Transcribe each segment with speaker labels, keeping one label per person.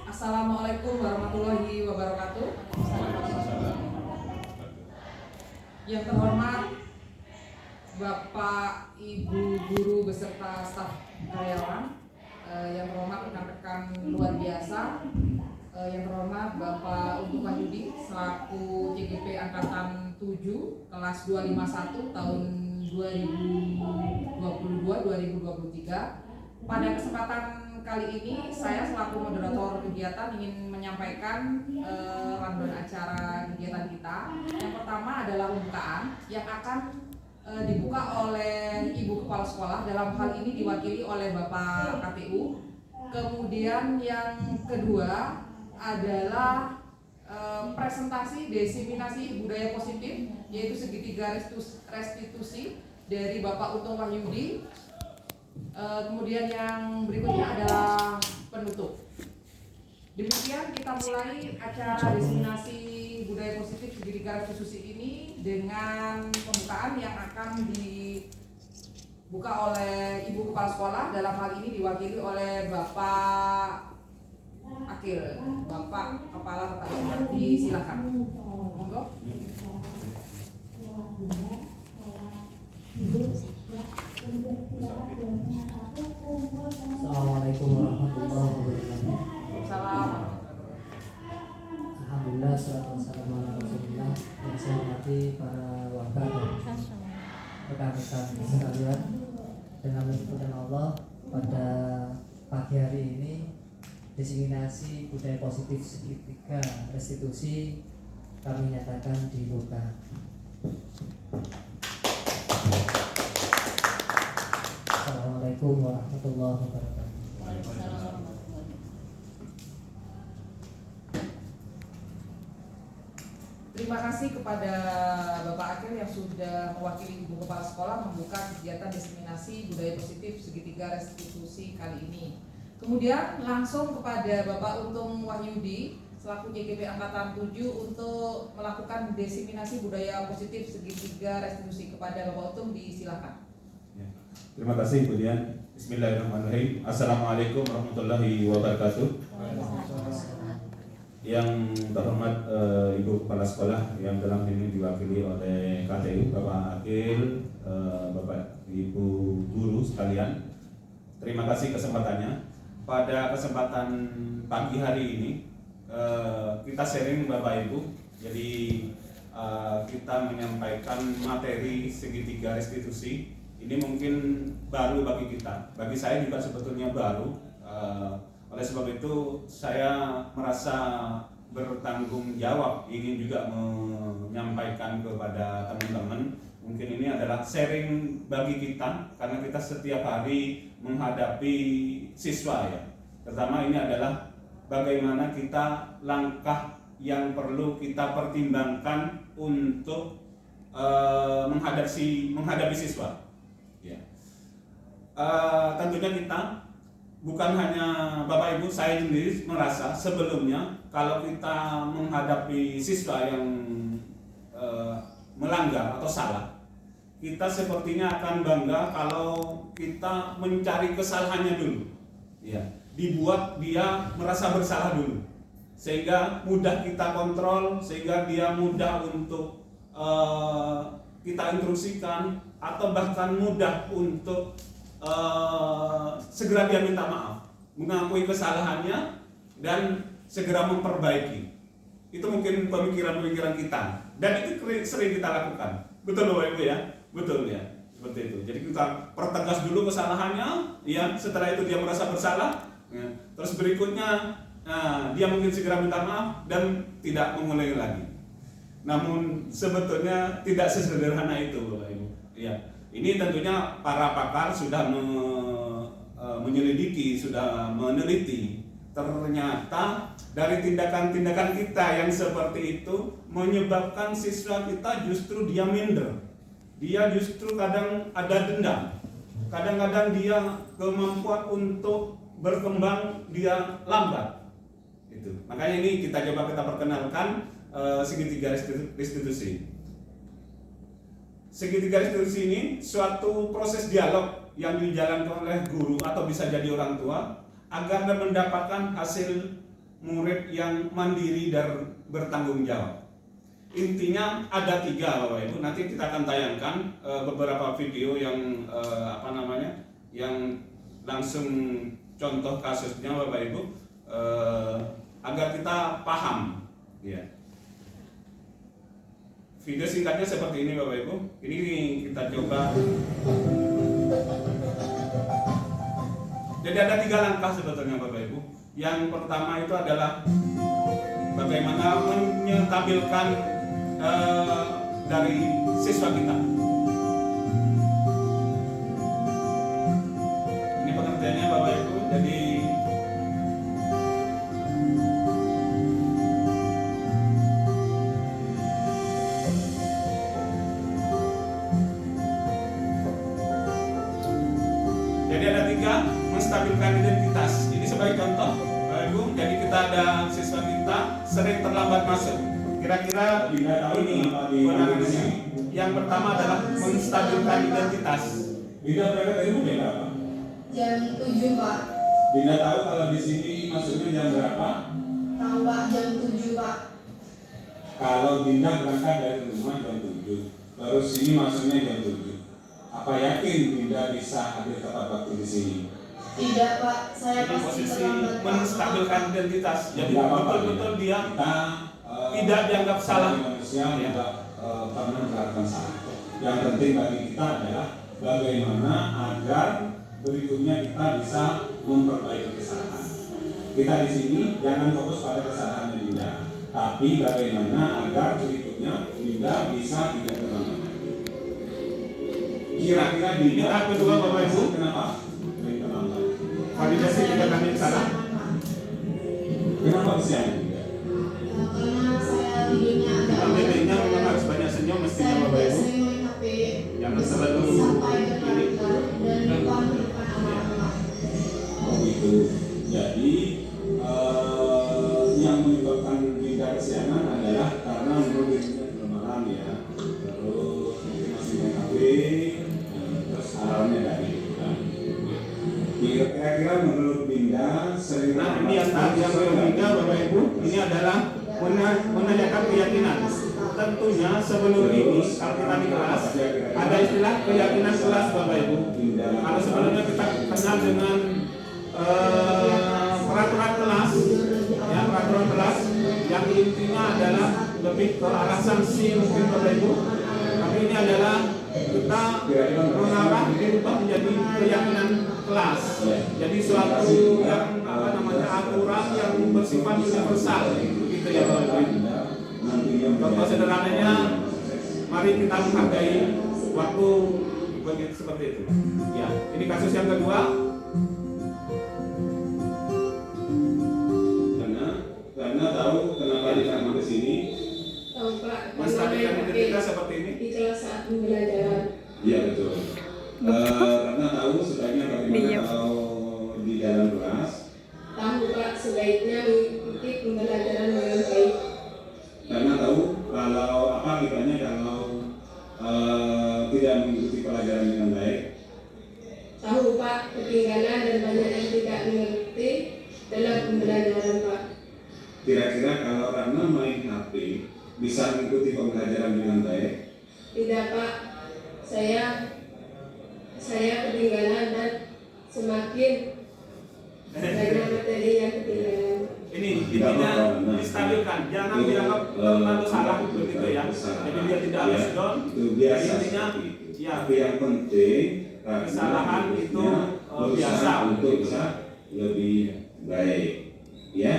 Speaker 1: Assalamualaikum warahmatullahi wabarakatuh. Yang terhormat Bapak, Ibu guru beserta staf karyawan, yang terhormat rekan-rekan luar biasa, yang terhormat Bapak Untung Wahyudi selaku CGP Angkatan 7 kelas 251 tahun 2022-2023. Pada kesempatan kali ini saya selaku moderator kegiatan ingin menyampaikan rundown acara kegiatan kita. Yang pertama adalah pembukaan yang akan dibuka oleh Ibu Kepala Sekolah, dalam hal ini diwakili oleh Bapak KPU. Kemudian yang kedua adalah presentasi diseminasi budaya positif, yaitu segitiga restitusi dari Bapak Untung Wahyudi. Kemudian yang berikutnya adalah penutup. Demikian kita mulai acara diseminasi budaya positif segitiga restitusi ini dengan pembukaan yang akan dibuka oleh Ibu Kepala Sekolah, dalam hal ini diwakili oleh Bapak Akil, Bapak Kepala Tata Usaha. Disilakan. Monggo.
Speaker 2: Assalamualaikum warahmatullahi wabarakatuh.
Speaker 1: Salam.
Speaker 2: Alhamdulillah, salatu wassalamu ala rasulillah. Yang saya hormati para warga dan rekan-rekan sekalian, dengan perintah Allah, pada pagi hari ini diseminasi budaya positif segitiga restitusi kami nyatakan dibuka. Assalamualaikum warahmatullahi wabarakatuh.
Speaker 1: Terima kasih kepada Bapak Akil yang sudah mewakili Ibu Kepala Sekolah membuka kegiatan diseminasi budaya positif segitiga restitusi kali ini. Kemudian langsung kepada Bapak Untung Wahyudi selaku CGP Angkatan 7 untuk melakukan diseminasi budaya positif segitiga restitusi. Kepada Bapak Untung, disilakan.
Speaker 3: Terima kasih Bu Dian. Bismillahirrahmanirrahim. Assalamualaikum warahmatullahi wabarakatuh. Yang terhormat Ibu Kepala Sekolah yang dalam ini diwakili oleh KTU, Bapak Akil, Bapak Ibu guru sekalian. Terima kasih kesempatannya. Pada kesempatan pagi hari ini kita sharing Bapak Ibu. Jadi kita menyampaikan materi segitiga restitusi. Ini mungkin baru bagi kita, bagi saya juga sebetulnya baru. Oleh sebab itu saya merasa bertanggung jawab, ingin juga menyampaikan kepada teman-teman. Mungkin ini adalah sharing bagi kita, karena kita setiap hari menghadapi siswa ya. Pertama ini adalah bagaimana kita langkah yang perlu kita pertimbangkan untuk menghadapi siswa. Ya. Tentunya kita bukan hanya Bapak Ibu, saya sendiri merasa sebelumnya kalau kita menghadapi siswa yang melanggar atau salah, kita sepertinya akan bangga kalau kita mencari kesalahannya dulu, ya, dibuat dia merasa bersalah dulu, sehingga mudah kita kontrol, sehingga dia mudah untuk kita instruksikan, atau bahkan mudah untuk segera dia minta maaf, mengakui kesalahannya dan segera memperbaiki. Itu mungkin pemikiran-pemikiran kita, dan itu sering kita lakukan. Betul Bapak Ibu ya? Betul ya, seperti itu. Jadi kita pertegas dulu kesalahannya, ya. Setelah itu dia merasa bersalah, ya. Terus berikutnya dia mungkin segera minta maaf dan tidak mengulangi lagi. Namun sebetulnya tidak sesederhana itu Bapak Ibu. Ya, ini tentunya para pakar sudah menyelidiki, sudah meneliti. Ternyata dari tindakan-tindakan kita yang seperti itu menyebabkan siswa kita justru dia minder. Dia justru kadang ada dendam. Kadang-kadang dia kemampuan untuk berkembang dia lambat. Itu. Makanya ini kita perkenalkan segitiga restitusi. Segitiga restitusi ini suatu proses dialog yang dijalankan oleh guru atau bisa jadi orang tua agar mendapatkan hasil murid yang mandiri dan bertanggung jawab. Intinya ada 3 Bapak Ibu. Nanti kita akan tayangkan beberapa video yang yang langsung contoh kasusnya Bapak Ibu, agar kita paham. Ya. Video singkatnya seperti ini Bapak Ibu. Ini kita coba. Jadi ada 3 langkah sebetulnya Bapak Ibu. Yang pertama itu adalah bagaimana menyetabilkan dari siswa kita. Ini pengertiannya Bapak Ibu. Jadi ada 3, menstabilkan identitas. Ini sebagai contoh Bapak Ibu. Jadi kita ada siswa kita sering terlambat masuk. Kira-kira ini penanganannya. Yang pertama adalah menstabilkan identitas.
Speaker 4: Dinda berangkat dari rumah jam berapa?
Speaker 5: Jam 7 Pak.
Speaker 4: Dinda tahu kalau di sini masuknya jam berapa?
Speaker 5: Tahu Pak, jam 7 Pak.
Speaker 4: Kalau Dinda berangkat dari rumah jam 7, baru sini masuknya jam 7. Apa yakin Dinda bisa hadir tepat waktu di sini?
Speaker 5: Tidak Pak, saya
Speaker 3: Ini
Speaker 5: pasti
Speaker 3: posisi
Speaker 5: terlambat Pak.
Speaker 3: menstabilkan identitas. Jadi
Speaker 4: Tidak apa-apa,
Speaker 3: betul-betul dia
Speaker 4: kita
Speaker 3: tidak dianggap salah.
Speaker 4: Manusia
Speaker 3: Ya.
Speaker 4: tidak pernah melakukan salah. Yang penting bagi kita adalah bagaimana agar berikutnya kita bisa memperbaiki kesalahan. Kita di sini jangan fokus pada kesalahan Dinda, tapi bagaimana agar berikutnya Dinda bisa tidak terulang. Kira-kira Dinda
Speaker 3: Ini tahap kedua, Bapak Ibu.
Speaker 4: Kenapa? Terlambat.
Speaker 3: Validasi tidak kami salah.
Speaker 4: Kenapa usianya Dinda?
Speaker 5: Karena saya tidurnya agak
Speaker 3: Pentingnya memang harus banyak senyum mestinya
Speaker 5: saya
Speaker 3: Bapak Ibu.
Speaker 5: sering main HP.
Speaker 3: Jangan selalu
Speaker 5: sampai
Speaker 3: ini.
Speaker 5: berkali-kali dan lupa menyimpan amal-amal.
Speaker 4: Oh gitu. Jadi yang menyebabkan Dinda kesiangan adalah karena menurut Dinda kelemahan ya. Terus masih main HP, terus alarmnya dari kan. Kira-kira menurut Dinda sering.
Speaker 3: Nah, ini yang ketiga Bapak Ibu, ini adalah menanyakan keyakinan. Tentunya sebelum ini kalau kita di kelas ada istilah keyakinan kelas Bapak Ibu. Kalau sebelumnya kita kenal dengan peraturan kelas, ya peraturan kelas yang intinya adalah lebih ke arah sanksi mungkin Bapak Ibu. Tapi ini adalah kita mengarah berubah menjadi keyakinan kelas. Jadi suatu yang aturan yang bersifat universal, gitu ya Bapak Ibu. Contoh sederhananya, mari kita menghargai waktu begitu seperti itu. Ya, ini kasus yang kedua.
Speaker 4: Karena tahu kenapa ditanya ke sini.
Speaker 5: Tahu Pak,
Speaker 3: Menstabilkan identitas seperti ini.
Speaker 5: di kelas saat pembelajaran.
Speaker 4: Iya betul. Karena tahu sebaiknya bagaimana kalau di dalam kelas.
Speaker 5: Tahu Pak, sebaiknya mengikuti pembelajaran dengan baik.
Speaker 4: Karena tahu kalau apa kitanya kalau tidak mengikuti pelajaran dengan baik.
Speaker 5: Tahu Pak, ketinggalan dan banyak yang tidak mengerti dalam pembelajaran Pak.
Speaker 4: Kira-kira kalau karena main HP bisa mengikuti pembelajaran dengan baik.
Speaker 5: Tidak Pak, saya ketinggalan dan semakin banyak materi yang ketinggalan.
Speaker 3: Ini intinya distabilkan, jangan dianggap terlalu salah begitu ya. Jadi dia tidak harus down.
Speaker 4: Itu biasa.
Speaker 3: Intinya, ya,
Speaker 4: Tapi yang penting
Speaker 3: kesalahan itu biasa
Speaker 4: untuk bisa lebih baik. Ya,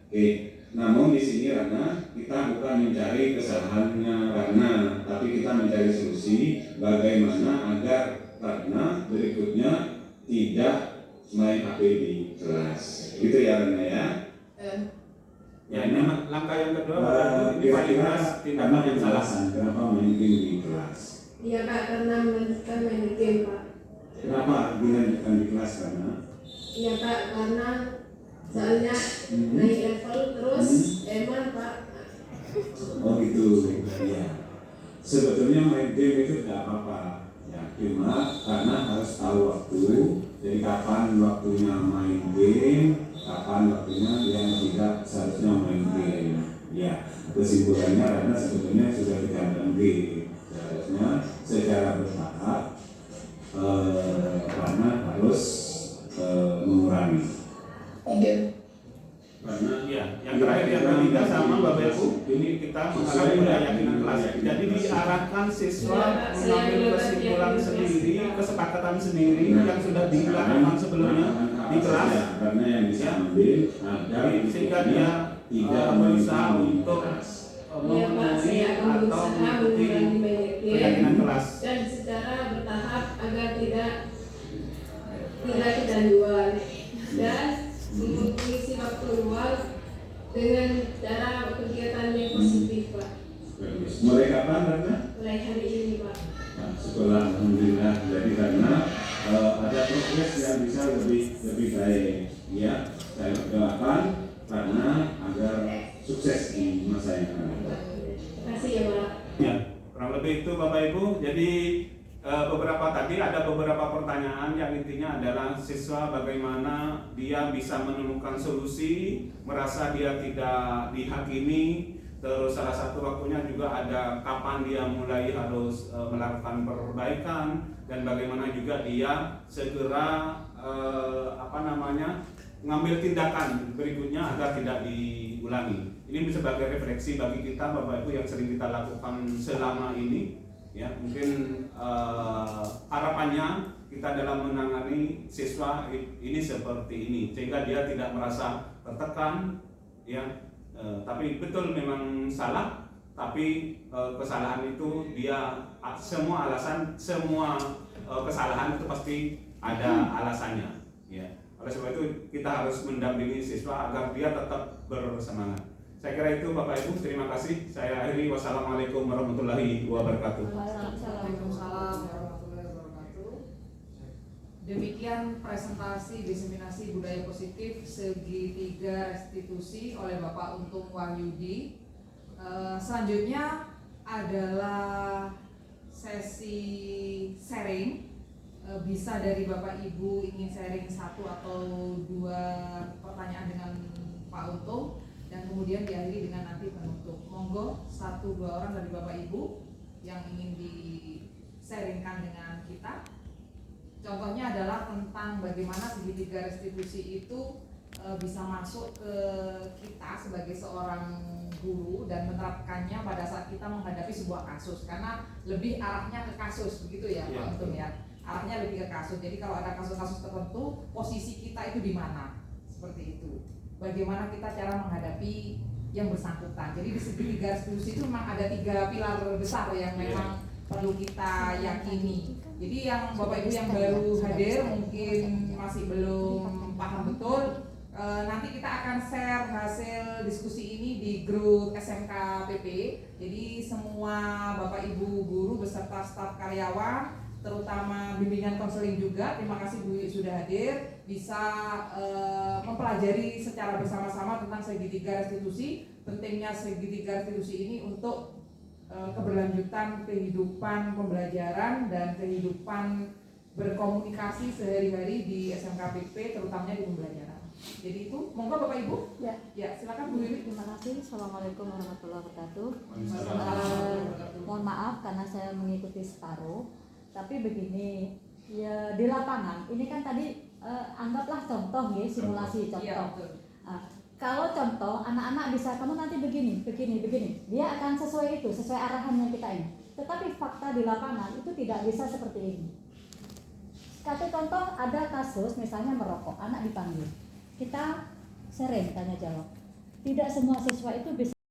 Speaker 4: oke. Namun di sini Rana kita bukan mencari kesalahannya Rana, tapi kita mencari solusi bagaimana agar Rana berikutnya tidak main HP di kelas. Gitu ya Rana ya.
Speaker 3: Ya, ini langkah yang kedua Bapak Ibu, ini
Speaker 4: Kira-kira
Speaker 3: validitas
Speaker 4: karena
Speaker 3: tindakan yang salah.
Speaker 4: penjelasan kenapa main game di kelas.
Speaker 5: Iya Pak, karena melanjutkan main game Pak.
Speaker 4: Kenapa dilanjutkan di kelas Rana?
Speaker 5: Iya Pak, karena soalnya naik level terus emang Pak.
Speaker 4: Oh gitu, ya. Sebetulnya main game itu tidak apa-apa, ya. Cuma karena harus tahu waktu. Jadi kapan waktunya main game, kapan waktunya yang tidak kesimpulannya karena sebetulnya sudah dikatakan seharusnya secara bertahap karena harus mengurangi.
Speaker 3: Karena ya, yang terakhir yang ketiga sama Bapak Ibu, ini kita mengalami keyakinan kelas. Jadi diarahkan siswa mengambil kesimpulan sendiri, kesepakatan sendiri yang sudah dilakukan sebelumnya di kelas.
Speaker 4: Karena yang bisa ambil
Speaker 3: Sehingga dia
Speaker 4: tidak
Speaker 3: berusaha untuk
Speaker 5: Iya Pak, saya akan
Speaker 3: atau
Speaker 5: berusaha
Speaker 3: mengikuti
Speaker 5: mengurangi banyak
Speaker 3: keyakinan kelas.
Speaker 5: dan secara bertahap agar tidak kecanduan dan mengisi waktu luang dengan cara kegiatan yang positif Pak.
Speaker 4: Mulai kapan Ratna?
Speaker 5: Mulai hari ini Pak.
Speaker 4: Nah, setelah alhamdulillah jadi karena ada progres yang bisa lebih baik ya, saya doakan karena agar sukses di masa yang akan datang.
Speaker 5: Terima kasih ya Pak.
Speaker 3: Ya, kurang lebih itu Bapak Ibu. Jadi ada beberapa pertanyaan yang intinya adalah siswa bagaimana dia bisa menemukan solusi, merasa dia tidak dihakimi. Terus salah satu waktunya juga ada kapan dia mulai harus melakukan perbaikan dan bagaimana juga dia segera mengambil tindakan berikutnya agar tidak diulangi. Ini sebagai refleksi bagi kita Bapak Ibu yang sering kita lakukan selama ini. Ya, mungkin harapannya kita dalam menangani siswa ini seperti ini sehingga dia tidak merasa tertekan ya, tapi betul memang salah, tapi kesalahan itu dia semua kesalahan itu pasti ada alasannya ya. Oleh sebab itu kita harus mendampingi siswa agar dia tetap bersemangat. Saya kira itu Bapak Ibu, terima kasih. Saya akhiri, wassalamualaikum warahmatullahi wabarakatuh.
Speaker 1: Waalaikumsalam warahmatullahi wabarakatuh. Demikian presentasi diseminasi budaya positif segitiga restitusi oleh Bapak Untung Wahyudi. Selanjutnya adalah sesi sharing. Bisa dari Bapak Ibu ingin sharing 1 atau 2 pertanyaan dengan Pak Untung, dan kemudian diakhiri dengan nanti penutup. Monggo 1-2 orang dari Bapak Ibu yang ingin di-sharingkan dengan kita. Contohnya adalah tentang bagaimana segitiga restitusi itu bisa masuk ke kita sebagai seorang guru dan menerapkannya pada saat kita menghadapi sebuah kasus, karena lebih arahnya ke kasus begitu ya Pak Untung ya. Arahnya lebih ke kasus. Jadi kalau ada kasus-kasus tertentu, posisi kita itu di mana? Seperti itu. Bagaimana kita cara menghadapi yang bersangkutan. Jadi di segitiga restitusi itu memang ada 3 pilar besar yang memang perlu kita yakini. Jadi yang Bapak Ibu yang baru hadir mungkin masih belum paham betul, nanti kita akan share hasil diskusi ini di grup SMK PP. Jadi semua Bapak Ibu guru beserta staf karyawan, terutama bimbingan konseling juga, terima kasih Bu sudah hadir, bisa mempelajari secara bersama-sama tentang segitiga restitusi, pentingnya segitiga restitusi ini untuk keberlanjutan kehidupan pembelajaran dan kehidupan berkomunikasi sehari-hari di SMKPP, terutamanya di pembelajaran. Jadi itu, monggo Bapak Ibu. Ya, silakan Bu Wiwi.
Speaker 6: Terima kasih. Assalamualaikum warahmatullahi wabarakatuh.
Speaker 3: Waalaikumsalam.
Speaker 6: Mohon maaf karena saya mengikuti separuh. Tapi begini, ya di lapangan ini kan tadi anggaplah contoh ya, simulasi contoh.
Speaker 1: Ya, betul.
Speaker 6: Kalau contoh anak-anak bisa kamu nanti begini, dia akan sesuai itu, sesuai arahan yang kita ini. Tetapi fakta di lapangan itu tidak bisa seperti ini. Kata contoh ada kasus misalnya merokok, anak dipanggil, kita sering tanya jawab. Tidak semua siswa itu bisa